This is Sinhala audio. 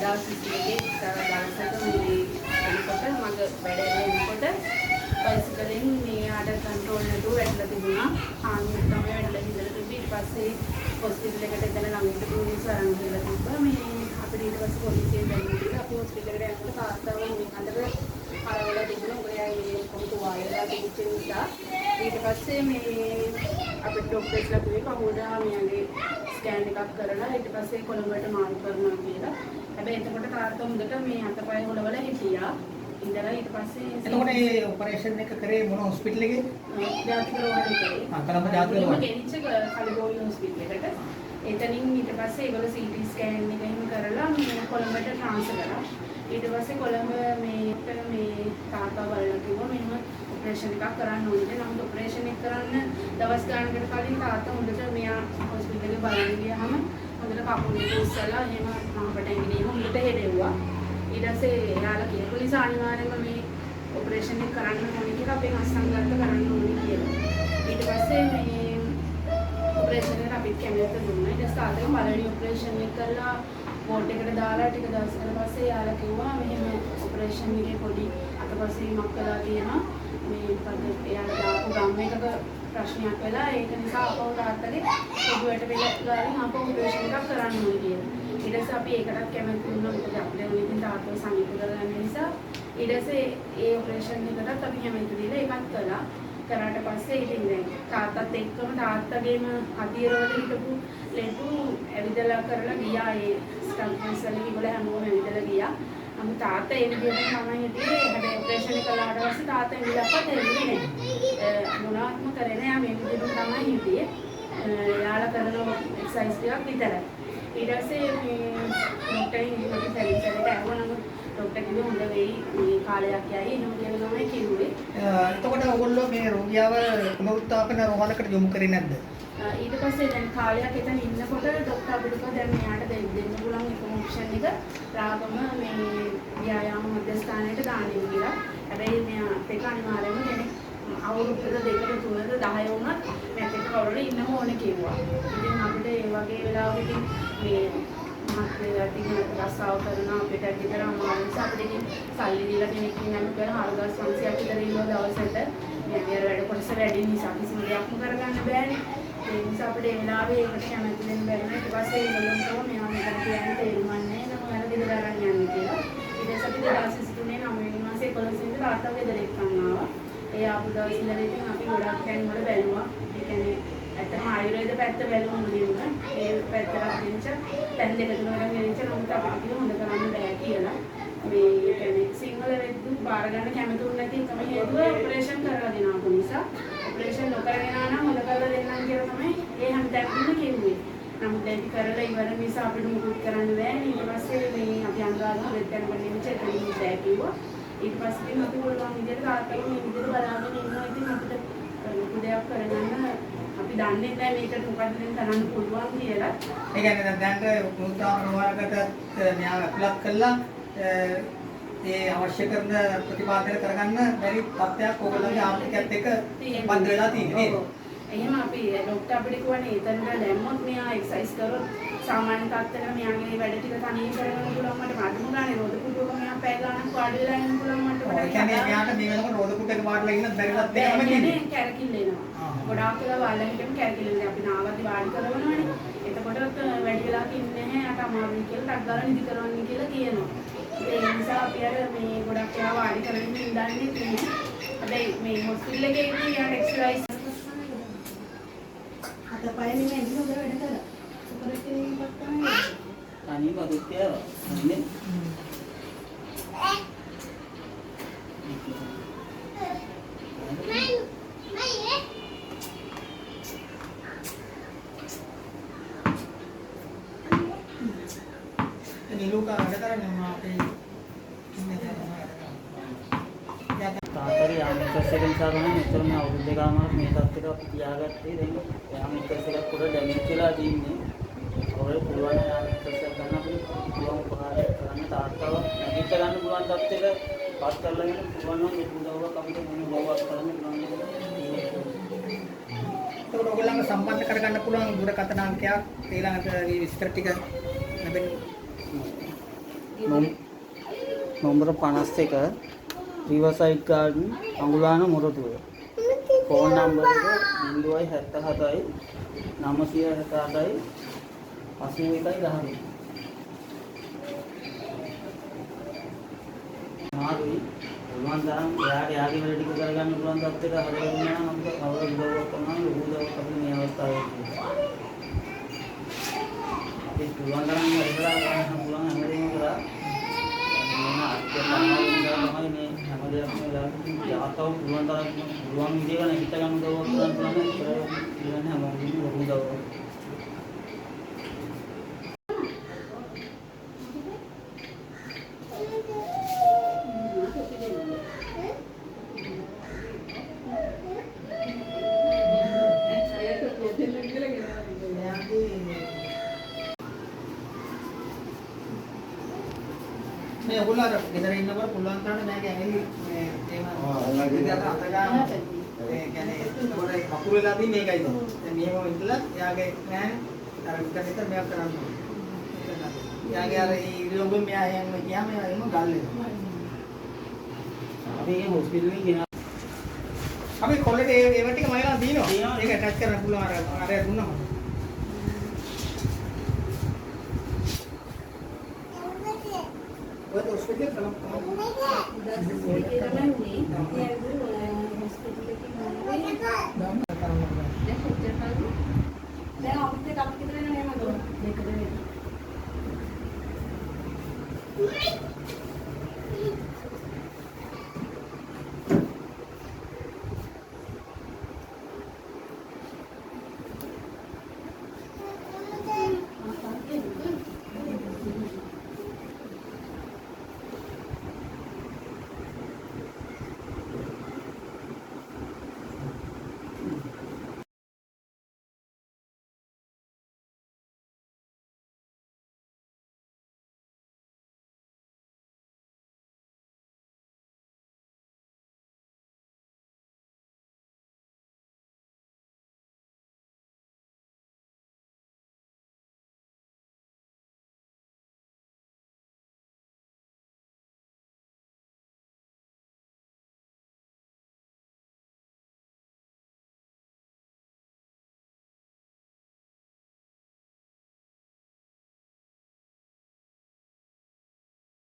2021 දවසක මේ එනකොට මගේ වැඩේ එනකොට බයිසිකලෙන් මේ ආඩ කන්ට්‍රෝල් නැතුව වැටලා තිබුණා. ආන්නෙ තමයි වැටලා ඉඳලා තිබ්බේ. ඊට පස්සේ හොස්පිටල් එකට එතන ළඟට පොලිසිය අරන් ගිහලා තිබ්බා. මේ අපිට ඊට පස්සේ පොලිසියෙන් දැනුම් අපි හොස්පිටල් එකට යනකොට තාත්තාව මේ අතර අරවලා තිබුණා. ඔයයි කොහොමද වායලා තිබුච්ච නිසා ඊට පස්සේ මේ අපිට ડોක්ටර්ස්ලා කිව්වේ කවුරුදා මෙයාගේ ස්කෑන් එකක් කරලා ඊට පස්සේ කොළඹට මාරු කරනවා කියලා. හැබැයි එතකොට තාත්තා හොඳට මේ අතපය හොලවල හිටියා. ඉඳලා ඊට පස්සේ එතකොට මේ ඔපරේෂන් එක කරේ මොන හොස්පිටල් එකේ? ජාතික රෝහලේ. කලඹ ජාතික රෝහලේ. ගෙනිච්ච කලබෝවි හොස්පිටල් එකට. එතනින් ඊට පස්සේ ඒගොල්ලෝ CT ස්කෑන් එක එහෙම කරලා මේ කොළඹට ට්‍රාන්ස්ෆර් කරා. ඊට පස්සේ කොළඹ මේ තාත්තා බලලා කිව්වා මෙන්න ඔපරේෂන් එකක් කරන්න ඕනේ. නමුත් ඔපරේෂන් එක කරන්න දවස් ගානකට කලින් තාත්තා හොඳට මෙයා හොස්පිටල් එකේ බලන්න ගියාම හොඳට කකුලේ උස්සලා එහෙම අපට ඇඟිලි හොඳට හෙඩෙව්වා. ඊට පස්සේ එයාලා කියපු නිසා අනිවාර්යෙන්ම මේ ඔපරේෂන් එක කරන්න ඕනේ කියලා අපේ අස්සංගත කරන්න ඕනේ කියලා. ඊට පස්සේ මේ ඔපරේෂන් එකට අපිට කැමරට දුන්නා. ඊට පස්සේ තාත්තගේ පළවෙනි ඔපරේෂන් එක කරලා බෝඩ් එකට දාලා ටික දවසකට පස්සේ එයාලා කිව්වා මෙහෙම ඔපරේෂන් එකේ පොඩි අතපසීමක් වෙලා තියෙනවා. මේ පස්සේ එයාලා දාපු ගම් එකක ප්‍රශ්නයක් වෙලා ඒක නිසා අපව තාත්තගේ පොඩුවට වෙලාගෙන අපව ඔපරේෂන් එකක් කරන්න ඕනේ කියලා. ඊට පස්සේ අපි ඒකටත් කැමති වුණා. මොකද අපිට උනින් තාත්තව සමීප කරගන්න නිසා ඊට පස්සේ ඒ ඔපරේෂන් එකටත් අපි කැමති දීලා ඒකත් කළා. කරාට පස්සේ ඉතින් දැන් තාත්තත් එක්කම තාත්තගේම අතිරවල හිටපු ලෙඩු ඇවිදලා කරලා ගියා. ඒ ස්ටන්ට්ස් වල ඉවල හැමෝම ඇවිදලා ගියා. නමුත් තාත්තා ඒ විදිහට තමයි හිටියේ. හැබැයි ඔපරේෂන් එක කළාට පස්සේ තාත්තා ඉඳලාපත් එන්නේ නැහැ. මොනවත්ම කරේ නැහැ. මේ විදිහට තමයි හිටියේ. යාලා කරන එක්සර්සයිස් ටිකක් විතරයි. ඊට පස්සේ මේ ડોක්ටර්ගෙන් ඉන්නකොට සැරිසරට ඇහුවා. නමුත් ડોක්ටර් කිව්වේ හොඳ වෙයි මේ කාලයක් යයි එහෙම කියලා තමයි කිව්වේ. එතකොට ඔයගොල්ලෝ මේ රෝගියාව පුනරුත්ථාපන රෝහලකට යොමු කරේ නැද්ද? ඊට පස්සේ දැන් කාලයක් එතන ඉන්නකොට ડોක්ටර් අපිට කිව්වා දැන් මෙයාට දෙන්න පුළුවන් එකම ඔප්ෂන් එක රාගම මේ ව්‍යායාම මධ්‍යස්ථානයට දාන්න කියලා. හැබැයි මෙයා ඒක අනිවාර්යයෙන්ම කෙනෙක් අවුරුද්දක දෙකක තුනක 10 වුණත් මැත් එක කවුරුහරි ඉන්නම ඕනේ කිව්වා. ඉතින් අපිට ඒ වගේ වෙලාවකදී මේ මහත්මයා ටිකක් රස්සාව කරන අපිට ගෙදර අමාරු නිසා අපිට සල්ලි දීලා කෙනෙක් ඉන්නම කරා 4500ක් විතර ඉන්න දවසට මේ වැඩ කොටස වැඩි නිසා කිසිම දෙයක්ම කරගන්න බෑනේ. ඒ නිසා අපිට ඒ වෙලාවේ ඒකට කැමති වෙන්න බැරි නේ. ඊට පස්සේ ඒගොල්ලෝ මෙයා මෙතන කියන්නේ තේරුම්න්නේ නෑ නම වැඩ ගෙදර අරන් යන්න කියලා. ඊට පස්සේ අපි 2023 9 මාසේ 11 වෙනිදා තාත්තා ගෙදර එක්කන් ආවා. ඒ ආපු දවස් ඉඳලා ඉතින් අපි ගොඩක් තැන් වල බැලුවා. ඒ කියන්නේ ඇත්තම ආයුර්වේද පැත්ත බැලුවා මුලින්ම. ඒ පැත්තට දෙන්න තැන් දෙක තුනකට ගෙනිච්ච නමුත් අපිට කිව්ව හොඳ කරන්න බෑ කියලා. මේ කියන්නේ සිංහල වෙද්දු බාර ගන්න කැමතුන් නැති එකම හේතුව ඔපරේෂන් කරලා දෙනවා නිසා. ඔපරේෂන් නොකරගෙන නම් හොඳ කරලා දෙන්නම් කියලා තමයි ඒ හැමතැනම කිව්වේ. නමුත් දැන් කරලා ඉවර නිසා අපිට මුකුත් කරන්න බෑ. ඊට පස්සේ මේ අපි අංගාලා වෙද්දන් ගෙනිච්ච එතනින් බෑ කිව්වා. ඊට පස්සේ අපි පුළුවන් විදිහට තාත්තගේ මේ විදිහට බලාගෙන ඉන්නවා. ඉතින් අපිට ලොකු දෙයක් කරගන්න අපි දන්නේ නැහැ මේකට මොකද කරන්න පුළුවන් කියලා. ඒ කියන්නේ දැන් පුනරුත්ථාපන රෝහලකට මෙයාව ඇප්ලක් කළා ඒ අවශ්‍ය කරන ප්‍රතිපාදනය කරගන්න බැරි තත්ත්වයක් ඕගොල්ලන්ගේ ආර්ථිකයත් එක්ක බද්ධ වෙලා තියෙන්නේ නේද? එහෙම අපි ડોක්ටර් අපිට කියවනේ එතනට දැම්මොත් මෙයා එක්සර්සයිස් කරොත් සාමාන්‍ය තත්ත්වයක මෙයාගේ වැඩ ටික තනියෙන් කරගන්න පුළුවන් මට මඩමු ගානේ රෝද කුටුවක මෙයා පැය ගානක් වාඩි වෙලා ඉන්න පුළුවන් මට ඒ කියන්නේ මෙයාට මේ වෙනකොට රෝද කුටුවක වාඩිලා ඉන්න බැරිවත් එකම තියෙන්නේ කැරකිල්ලෙනවා. ගොඩාක් වෙලා වාලා හිටම කැරකිල්ලෙනවා. අපි නාවද්දි වාඩි කරවනවනේ. එතකොට වැඩි වෙලා ඉන්නේ නැහැ. අට අමාරුයි කියලා ටක් ගාලා නිදි කරවන්න කියලා කියනවා. ඒ නිසා අපි අර මේ ගොඩක් ඒවා වාඩි කරගෙන ඉඳන්නේ නැහැ. හැබැයි මේ හොස්පිටල් එකේ ඉන්නේ යාට එක්සර්සයිස් අතපය නෙමෙයි හොඳ වැඩ කරා. ඔපරේෂන් එකක් තමයි. අනිත් අදුත්‍යව නේ. නිලුක වැඩ කරන්නේ අපේ තාත්තගේ යාමිකස් එක නිසා තමයි මෙතන මේ අවුරුදු දෙකමාර මේ තත්ත්වයට අපි තියාගත්තේ. දැන් යාමිකස් එකක් පොඩ ඩැමේජ් වෙලා තින්නේ. ඔය පුළුවන් යාමිකස් එක ගන්න අපිට පුළුවන් උපකාරයක් කරන්න තාත්තව නැගිට ගන්න පුළුවන් තත්ත්වයට පත් කරලා ඉන්න පුළුවන් නම් මේ උදව්වක් අපිට මොන උදව්වක් කරන්න පුළුවන් කියලා. ඒක ඔයගොල්ලන්ව සම්බන්ධ කරගන්න පුළුවන් දුරකථන අංකයක් ඊළඟට මේ විස්තර ටික ලැබෙන්නේ number 51 riverside garden Angulana Moratuwa. Phone number එක 077යි 968යි 81යි 10. මාරුයි පුළුවන් තරම් එයාට යාගේ වැඩ ටික කරගන්න පුළුවන් තත්ත්වයට හදලා දුන්නා නම් අපිට කවර උදව්වක් කරනවා ලොකු උදව්වක් අපිට මේ අවස්ථාවේ තියෙනවා. අපි පුළුවන් තරම් වැඩලා ගන්න පුළුවන් හැමදේම කරා මොන අත්‍යවශ්‍යම තමයි මේ හැම දෙයක්ම වෙලා යාතව පුළුවන් තරම් පුළුවන් විදිහට නැගිට ගන්න උදව්වක් කරන්න පුළුවන් ඉතින් හැමෝගෙම ලොකු උදව්වක්. මේ ඔයගොල්ලෝ අර ගෙදර ඉන්නකොට පුළුවන් තරම් මම ඇඟිලි මේ එහෙම විදිහට අත ගන්න ඒ කියන්නේ ඒකට කකුල වෙලා තියෙන්නේ මේකයි තමයි. දැන් මෙහෙම ඉඳලා එයාගේ නෑ අර විතර මේක කරන්න ඕනේ. එයාගේ අර ඉරියව්වෙන් මෙයා එහෙම ගියාම එහෙම ගල් වෙනවා. අපි මේ හොස්පිටල් එකේ ගෙනා අපි කොල්ලේ ඒව ටික මයිලා දිනනවා. ඒක ටච් කරන්න පුළුවන් අර දුන්නම. ඔය හොස්පිටල් කරලා දැන් අපිට කප්පිට වෙන නේද? දෙකද වෙන.